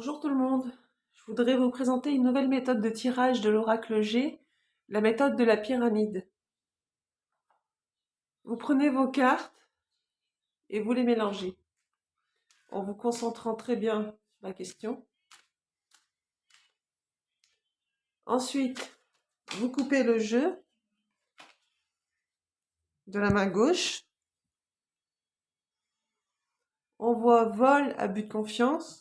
Bonjour tout le monde, je voudrais vous présenter une nouvelle méthode de tirage de l'oracle G, la méthode de la pyramide. Vous prenez vos cartes et vous les mélangez en vous concentrant très bien sur la question. Ensuite, vous coupez le jeu de la main gauche. On voit vol à but de confiance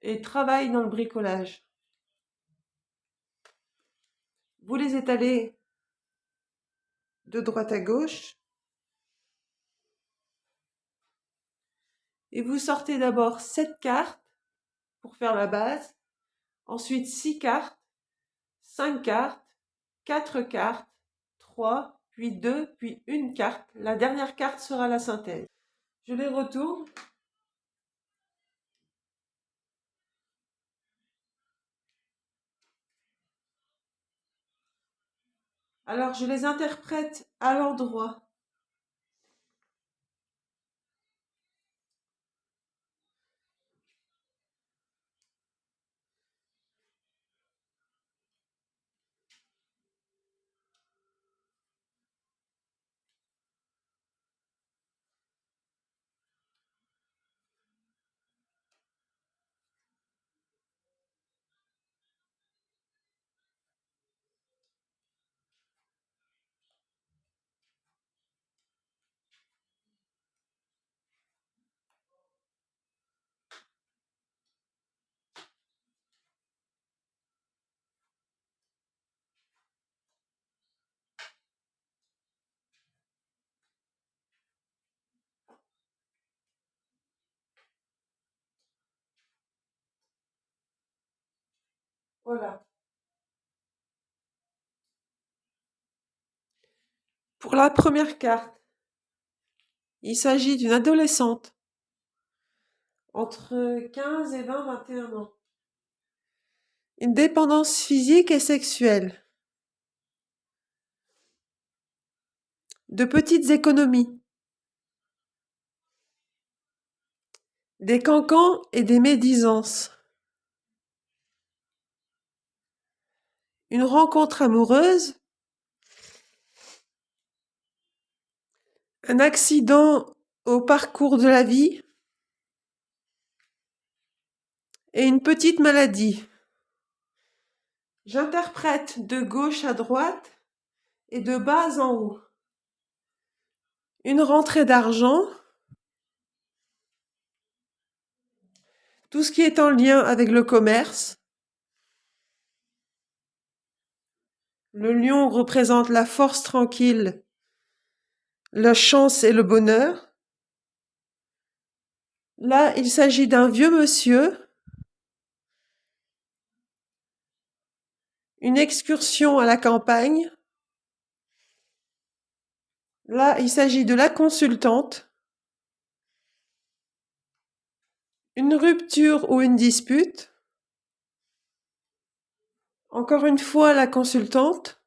et travail dans le bricolage. Vous les étalez de droite à gauche et vous sortez d'abord 7 cartes pour faire la base, ensuite 6 cartes, 5 cartes, 4 cartes, 3, puis 2, puis une carte. La dernière carte sera la synthèse. Je les retourne. Alors je les interprète à l'endroit. Voilà. Pour la première carte, il s'agit d'une adolescente entre 15 et 21 ans. Une dépendance physique et sexuelle. De petites économies. Des cancans et des médisances. Une rencontre amoureuse. Un accident au parcours de la vie. Et une petite maladie. J'interprète de gauche à droite et de bas en haut. Une rentrée d'argent, tout ce qui est en lien avec le commerce. Le lion représente la force tranquille, la chance et le bonheur. Là, il s'agit d'un vieux monsieur. Une excursion à la campagne. Là, il s'agit de la consultante. Une rupture ou une dispute. Encore une fois, la consultante.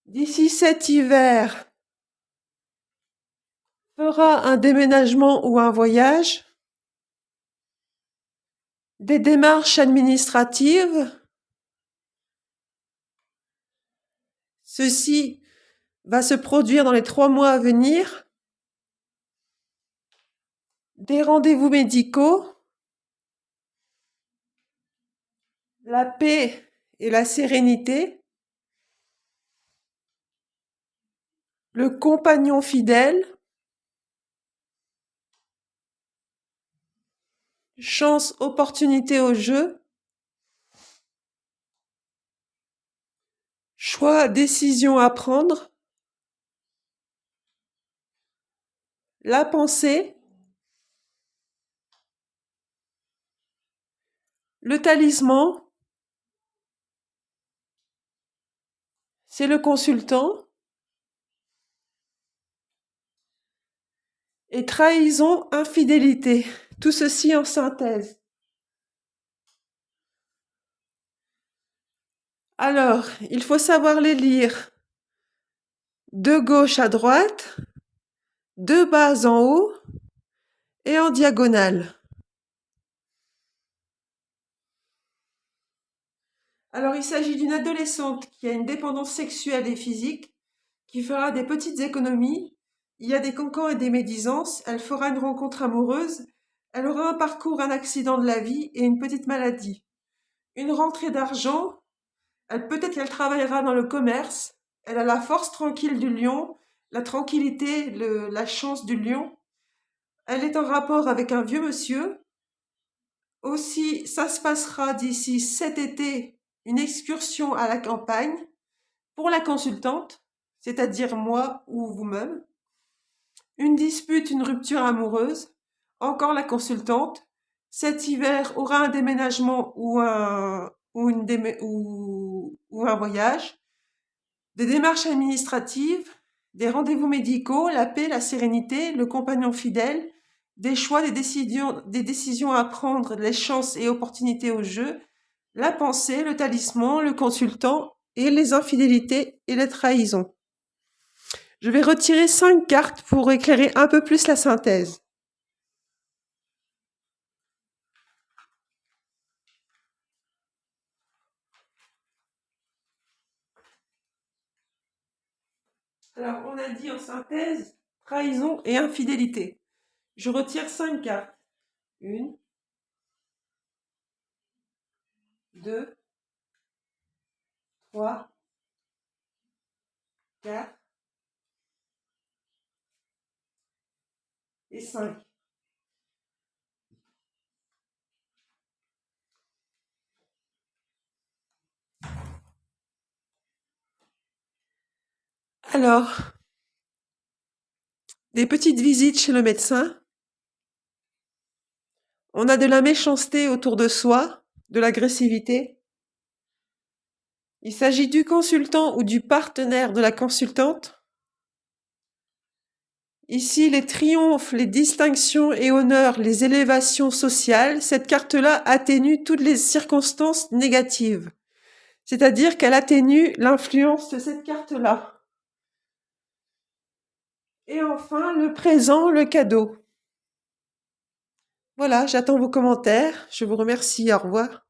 D'ici cet hiver, fera un déménagement ou un voyage. Des démarches administratives. Ceci va se produire dans les 3 mois à venir. Des rendez-vous médicaux. La paix et la sérénité. Le compagnon fidèle. Chance, opportunité au jeu. Choix, décision à prendre. La pensée. Le talisman. C'est le consultant. Et trahison, infidélité. Tout ceci en synthèse. Alors, il faut savoir les lire de gauche à droite, de bas en haut et en diagonale. Alors, il s'agit d'une adolescente qui a une dépendance sexuelle et physique, qui fera des petites économies. Il y a des cancans et des médisances. Elle fera une rencontre amoureuse. Elle aura un parcours, un accident de la vie et une petite maladie. Une rentrée d'argent. Peut-être qu'elle travaillera dans le commerce. Elle a la force tranquille du lion, la tranquillité, la chance du lion. Elle est en rapport avec un vieux monsieur. Aussi, ça se passera d'ici cet été, une excursion à la campagne pour la consultante, c'est-à-dire moi ou vous-même. Une dispute, une rupture amoureuse, encore la consultante. Cet hiver aura un déménagement ou un voyage, des démarches administratives, des rendez-vous médicaux, la paix, la sérénité, le compagnon fidèle, des choix, des décisions à prendre, les chances et opportunités au jeu, la pensée, le talisman, le consultant et les infidélités et les trahisons. Je vais retirer 5 cartes pour éclairer un peu plus la synthèse. Alors, on a dit en synthèse, trahison et infidélité. Je retire 5 cartes. 1, 2, 3, 4 et 5. Alors, des petites visites chez le médecin. On a de la méchanceté autour de soi, de l'agressivité. Il s'agit du consultant ou du partenaire de la consultante. Ici, les triomphes, les distinctions et honneurs, les élévations sociales, cette carte-là atténue toutes les circonstances négatives. C'est-à-dire qu'elle atténue l'influence de cette carte-là. Et enfin, le présent, le cadeau. Voilà, j'attends vos commentaires. Je vous remercie. Au revoir.